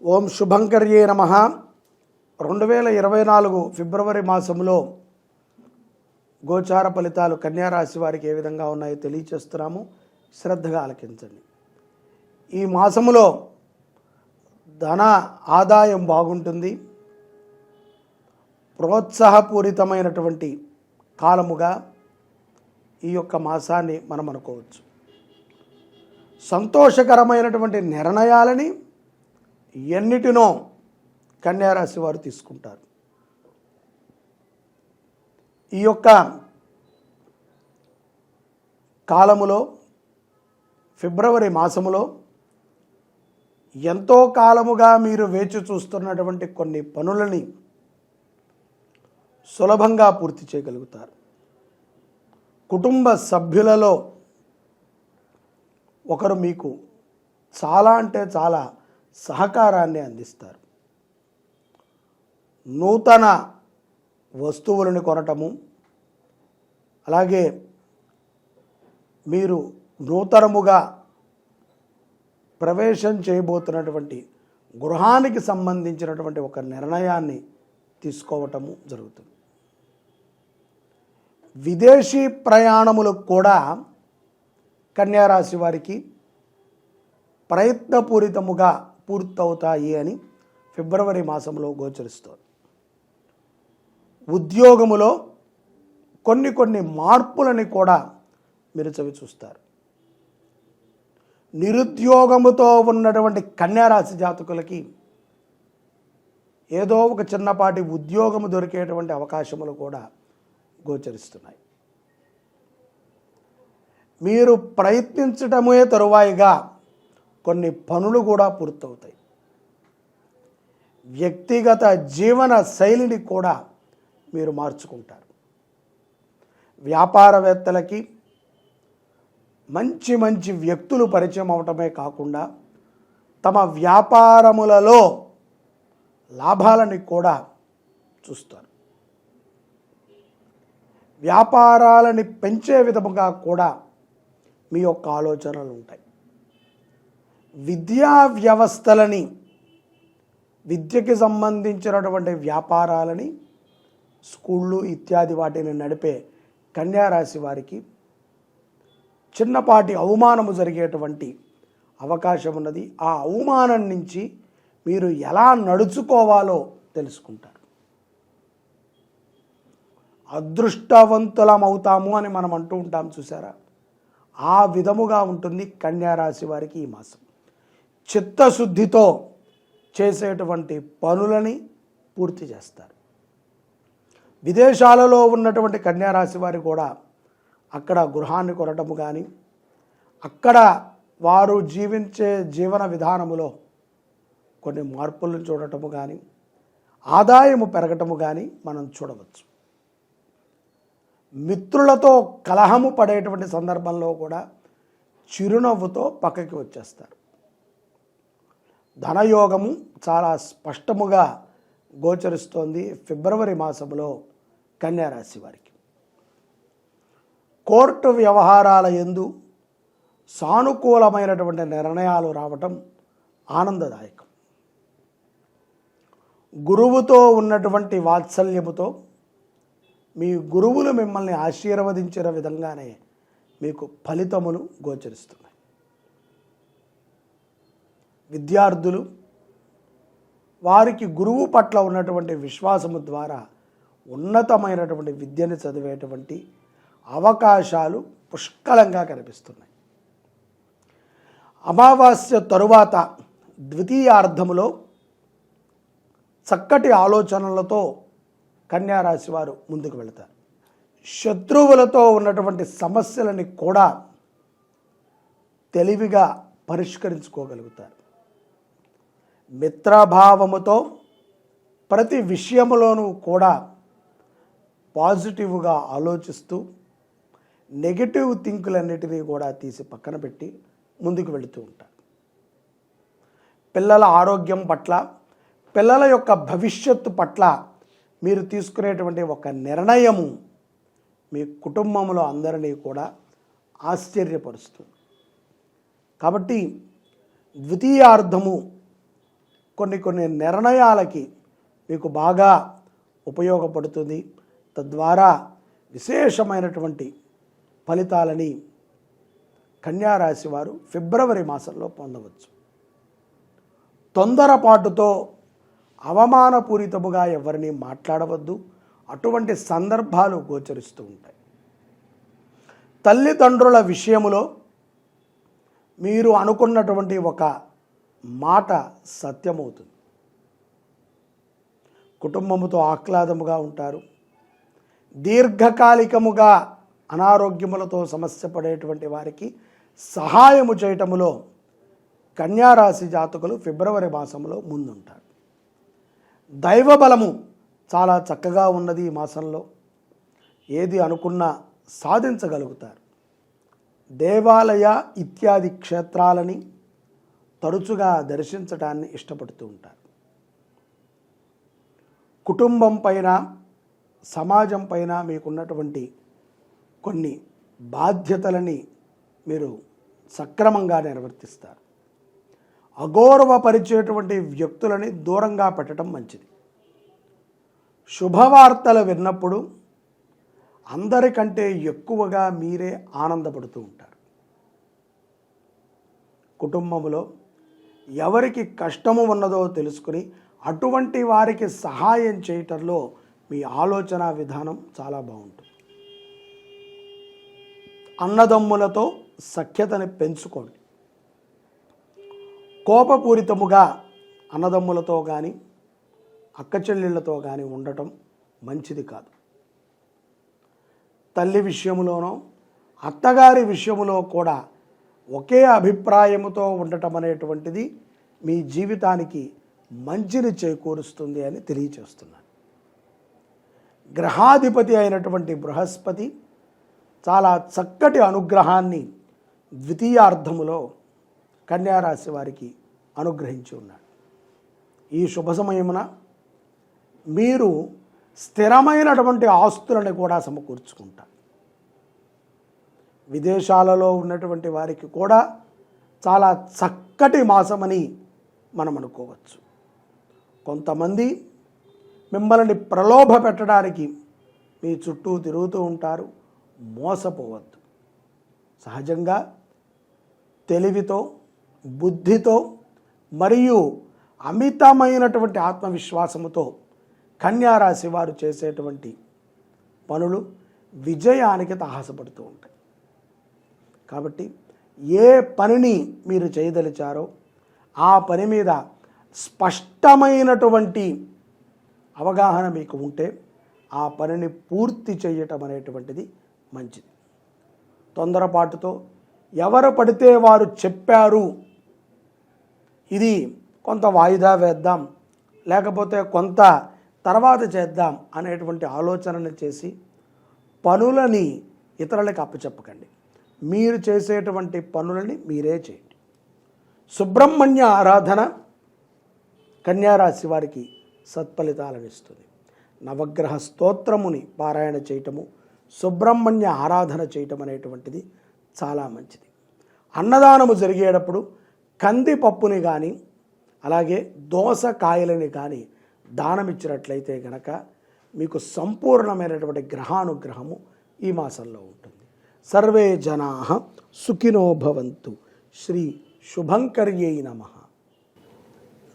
ఓం శుభంకర్యే నమః. 2024 ఫిబ్రవరి మాసంలో గోచార ఫలితాలు కన్యారాశి వారికి ఏ విధంగా ఉన్నాయో తెలియచేస్తున్నాము. శ్రద్ధగా ఆలకించండి. ఈ మాసములో ధన ఆదాయం బాగుంటుంది. ప్రోత్సాహపూరితమైనటువంటి కాలముగా ఈ యొక్క మాసాన్ని మనం అనుకోవచ్చు. సంతోషకరమైనటువంటి నిర్ణయాలని ఎన్నిటినో కన్యారాశి వారు తీసుకుంటారు. ఈ యొక్క కాలములో ఫిబ్రవరి మాసములో ఎంతో కాలముగా మీరు వేచి చూస్తున్నటువంటి కొన్ని పనులని సులభంగా పూర్తి చేయగలుగుతారు. కుటుంబ సభ్యులలో ఒకరు మీకు చాలా అంటే చాలా సహకారాన్ని అందిస్తారు. నూతన వస్తువులను కొనటము, అలాగే మీరు నూతనముగా ప్రవేశం చేయబోతున్నటువంటి గృహానికి సంబంధించినటువంటి ఒక నిర్ణయాన్ని తీసుకోవటము జరుగుతుంది. విదేశీ ప్రయాణములకు కూడా కన్యారాశి వారికి ప్రయత్నపూరితముగా పూర్తవుతాయి అని ఫిబ్రవరి మాసంలో గోచరిస్తోంది. ఉద్యోగములో కొన్ని మార్పులని కూడా మీరు చవి చూస్తారు. నిరుద్యోగముతో ఉన్నటువంటి కన్యారాశి జాతకులకి ఏదో ఒక చిన్నపాటి ఉద్యోగము దొరికేటువంటి అవకాశములు కూడా గోచరిస్తున్నాయి. మీరు ప్రయత్నించటమే తరువాయిగా కొన్ని పనులు కూడా పూర్తవుతాయి. వ్యక్తిగత జీవన శైలిని కూడా మీరు మార్చుకుంటారు. వ్యాపారవేత్తలకి మంచి వ్యక్తులు పరిచయం అవటమే కాకుండా తమ వ్యాపారములలో లాభాలని కూడా చూస్తారు. వ్యాపారాలని పెంచే విధముగా కూడా మీ యొక్క ఆలోచనలు ఉంటాయి. విద్యా వ్యవస్థలని, విద్యకి సంబంధించినటువంటి వ్యాపారాలని, స్కూళ్ళు ఇత్యాది వాటిని నడిపే కన్యారాశి వారికి చిన్నపాటి అవమానము జరిగేటువంటి అవకాశం ఉన్నది. ఆ అవమానం నుంచి మీరు ఎలా నడుచుకోవాలో తెలుసుకుంటారు. అదృష్టవంతులం అవుతాము అని మనం అంటూ ఉంటాం చూసారా, ఆ విధముగా ఉంటుంది కన్యారాశి వారికి ఈ మాసం. చిత్తశుద్ధితో చేసేటువంటి పనులని పూర్తి చేస్తారు. విదేశాలలో ఉన్నటువంటి కన్యారాశి వారు కూడా అక్కడ గృహాన్ని కొనటము కానీ, అక్కడ వారు జీవించే జీవన విధానములో కొన్ని మార్పులను చూడటము కానీ, ఆదాయము పెరగటము కానీ మనం చూడవచ్చు. మిత్రులతో కలహము పడేటువంటి సందర్భంలో కూడా చిరునవ్వుతో పక్కకి వచ్చేస్తారు. ధనయోగము చాలా స్పష్టముగా గోచరిస్తోంది ఫిబ్రవరి మాసంలో కన్యారాశి వారికి. కోర్టు వ్యవహారాల యందు సానుకూలమైనటువంటి నిర్ణయాలు రావటం ఆనందదాయకం. గురువుతో ఉన్నటువంటి వాత్సల్యముతో మీ గురువులు మిమ్మల్ని ఆశీర్వదించిన విధంగానే మీకు ఫలితములు గోచరిస్తున్నాయి. విద్యార్థులు వారికి గురువు పట్ల ఉన్నటువంటి విశ్వాసము ద్వారా ఉన్నతమైనటువంటి విద్యను చదివేటువంటి అవకాశాలు పుష్కలంగా కనిపిస్తున్నాయి. అమావాస్య తరువాత ద్వితీయార్ధములో చక్కటి ఆలోచనలతో కన్యారాశి వారు ముందుకు వెళతారు. శత్రువులతో ఉన్నటువంటి సమస్యలని కూడా తెలివిగా పరిష్కరించుకోగలుగుతారు. మిత్రభావముతో ప్రతి విషయములోనూ కూడా పాజిటివ్గా ఆలోచిస్తూ నెగిటివ్ థింకులన్నిటినీ కూడా తీసి పక్కన పెట్టి ముందుకు వెళుతూ ఉంటారు. పిల్లల ఆరోగ్యం పట్ల, పిల్లల యొక్క భవిష్యత్తు పట్ల మీరు తీసుకునేటువంటి ఒక నిర్ణయము మీ కుటుంబంలో అందరినీ కూడా ఆశ్చర్యపరుస్తుంది. కాబట్టి ద్వితీయార్థము కొన్ని నిర్ణయాలకి మీకు బాగా ఉపయోగపడుతుంది. తద్వారా విశేషమైనటువంటి ఫలితాలని కన్యారాశి వారు ఫిబ్రవరి మాసంలో పొందవచ్చు. తొందరపాటుతో అవమానపూరితముగా ఎవరిని మాట్లాడవద్దు. అటువంటి సందర్భాలు గోచరిస్తూ ఉంటాయి. తల్లిదండ్రుల విషయములో మీరు అనుకున్నటువంటి ఒక మాట సత్యమవుతుంది. కుటుంబముతో ఆహ్లాదముగా ఉంటారు. దీర్ఘకాలికముగా అనారోగ్యములతో సమస్య పడేటువంటి వారికి సహాయము చేయటములో కన్యారాశి జాతకులు ఫిబ్రవరి మాసంలో ముందుంటారు. దైవబలము చాలా చక్కగా ఉన్నది. ఈ మాసంలో ఏది అనుకున్నా సాధించగలుగుతారు. దేవాలయ ఇత్యాది క్షేత్రాలని తరచుగా దర్శించడాన్ని ఇష్టపడుతూ ఉంటారు. కుటుంబం పైన, సమాజం పైన మీకున్నటువంటి కొన్ని బాధ్యతలని మీరు సక్రమంగా నిర్వర్తిస్తారు. అగౌరవపరిచేటువంటి వ్యక్తులని దూరంగా పెట్టడం మంచిది. శుభవార్తలు విన్నప్పుడు అందరికంటే ఎక్కువగా మీరే ఆనందపడుతూ ఉంటారు. కుటుంబంలో ఎవరికి కష్టము ఉన్నదో తెలుసుకుని అటువంటి వారికి సహాయం చేయటంలో మీ ఆలోచన విధానం చాలా బాగుంటుంది. అన్నదమ్ములతో సఖ్యతని పెంచుకోండి. కోపపూరితముగా అన్నదమ్ములతో కానీ అక్క చెల్లెళ్ళతో కానీ ఉండటం మంచిది కాదు. తల్లి విషయంలోనో అత్తగారి విషయంలో కూడా ఒకే అభిప్రాయముతో ఉండటం అనేటువంటిది మీ జీవితానికి మంచిని చేకూరుస్తుంది అని తెలియచేస్తున్నాను. గ్రహాధిపతి అయినటువంటి బృహస్పతి చాలా చక్కటి అనుగ్రహాన్ని ద్వితీయార్థములో కన్యారాశి వారికి అనుగ్రహించి ఉన్నాడు. ఈ శుభ సమయమున మీరు స్థిరమైనటువంటి ఆస్తులను కూడా సమకూర్చుకుంటారు. విదేశాలలో ఉన్నటువంటి వారికి కూడా చాలా చక్కటి మాసమని మనం అనుకోవచ్చు. కొంతమంది మిమ్మల్ని ప్రలోభ పెట్టడానికి మీ చుట్టూ తిరుగుతూ ఉంటారు. మోసపోవద్దు. సహజంగా తెలివితో, బుద్ధితో మరియు అమితమైనటువంటి ఆత్మవిశ్వాసముతో కన్యారాశి వారు చేసేటువంటి పనులు విజయానికి తాహసపడుతూ ఉంటాయి. కాబట్టి ఏ పనిని మీరు చేయదలిచారో ఆ పని మీద స్పష్టమైనటువంటి అవగాహన మీకు ఉంటే ఆ పనిని పూర్తి చేయటం అనేటువంటిది మంచిది. తొందరపాటుతో ఎవరు పడితే వారు చెప్పారు, ఇది కొంత వాయిదా వేద్దాం, లేకపోతే కొంత తర్వాత చేద్దాం అనేటువంటి ఆలోచనను చేసి పనులని ఇతరులకు అప్పచెప్పకండి. మీరు చేసేటువంటి పనులని మీరే చేయండి. సుబ్రహ్మణ్య ఆరాధన కన్యారాశి వారికి సత్ఫలితాలను ఇస్తుంది. నవగ్రహ స్తోత్రముని పారాయణ చేయటము, సుబ్రహ్మణ్య ఆరాధన చేయటం అనేటువంటిది చాలా మంచిది. అన్నదానము జరిగేటప్పుడు కందిపప్పుని కానీ అలాగే దోసకాయలని కానీ దానం ఇచ్చినట్లయితే కనుక మీకు సంపూర్ణమైనటువంటి గ్రహానుగ్రహము ఈ మాసంలో ఉంటుంది. సర్వే జనాః సుఖినో భవంతు. శ్రీ శుభంకర్యై నమః.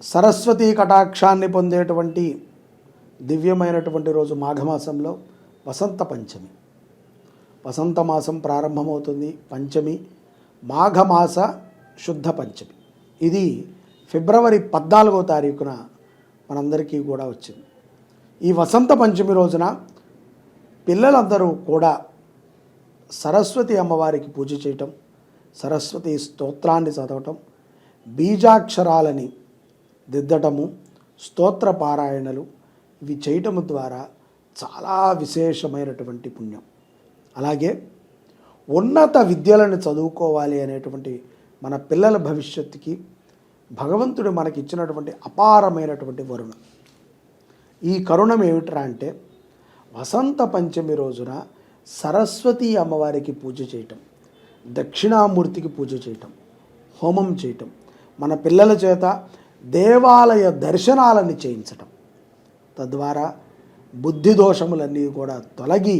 సరస్వతీ కటాక్షాన్ని పొందేటువంటి దివ్యమైనటువంటి రోజు మాఘమాసంలో వసంత పంచమి. వసంత మాసం ప్రారంభమవుతుంది. పంచమి మాఘమాస శుద్ధ పంచమి. ఇది ఫిబ్రవరి 14వ తారీఖున మనందరికీ కూడా వచ్చింది. ఈ వసంత పంచమి రోజున పిల్లలందరూ కూడా సరస్వతి అమ్మవారికి పూజ చేయటం, సరస్వతి స్తోత్రాన్ని చదవటం, బీజాక్షరాలని దిద్దటము, స్తోత్ర పారాయణలు ఇవి చేయటము ద్వారా చాలా విశేషమైనటువంటి పుణ్యం. అలాగే ఉన్నత విద్యలను చదువుకోవాలి అనేటువంటి మన పిల్లల భవిష్యత్తుకి భగవంతుడు మనకి ఇచ్చినటువంటి అపారమైనటువంటి వరుణ. ఈ కరుణం ఏమిట్రా అంటే వసంత పంచమి రోజున సరస్వతి అమ్మవారికి పూజ చేయటం, దక్షిణామూర్తికి పూజ చేయటం, హోమం చేయటం, మన పిల్లల చేత దేవాలయ దర్శనాలని చేయించటం, తద్వారా బుద్ధి దోషములన్నీ కూడా తొలగి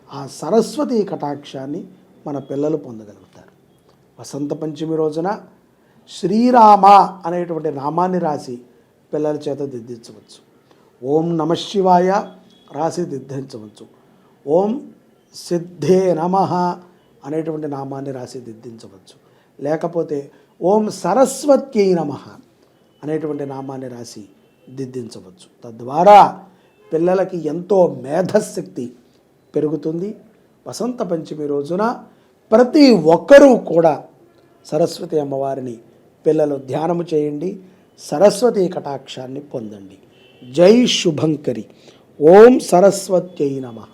ఆ సరస్వతి కటాక్షాన్ని మన పిల్లలు పొందగలుగుతారు. వసంత పంచమి రోజున శ్రీరామ అనేటువంటి నామాన్ని రాసి పిల్లల చేత దిద్దించవచ్చు. ఓం నమ శివాయ రాసి దిద్దించవచ్చు. ఓం సిద్ధే నమః అనేటువంటి నామాన్ని రాసి దిద్దించవచ్చు. లేకపోతే ఓం సరస్వత్యై నమః అనేటువంటి నామాన్ని రాసి దిద్దించవచ్చు. తద్వారా పిల్లలకి ఎంతో మేధశక్తి పెరుగుతుంది. వసంత పంచమి రోజున ప్రతి ఒక్కరూ కూడా సరస్వతి అమ్మవారిని పిల్లలు ధ్యానము చేయండి, సరస్వతి కటాక్షాన్ని పొందండి. జై శుభంకరి. ఓం సరస్వత్యై నమః.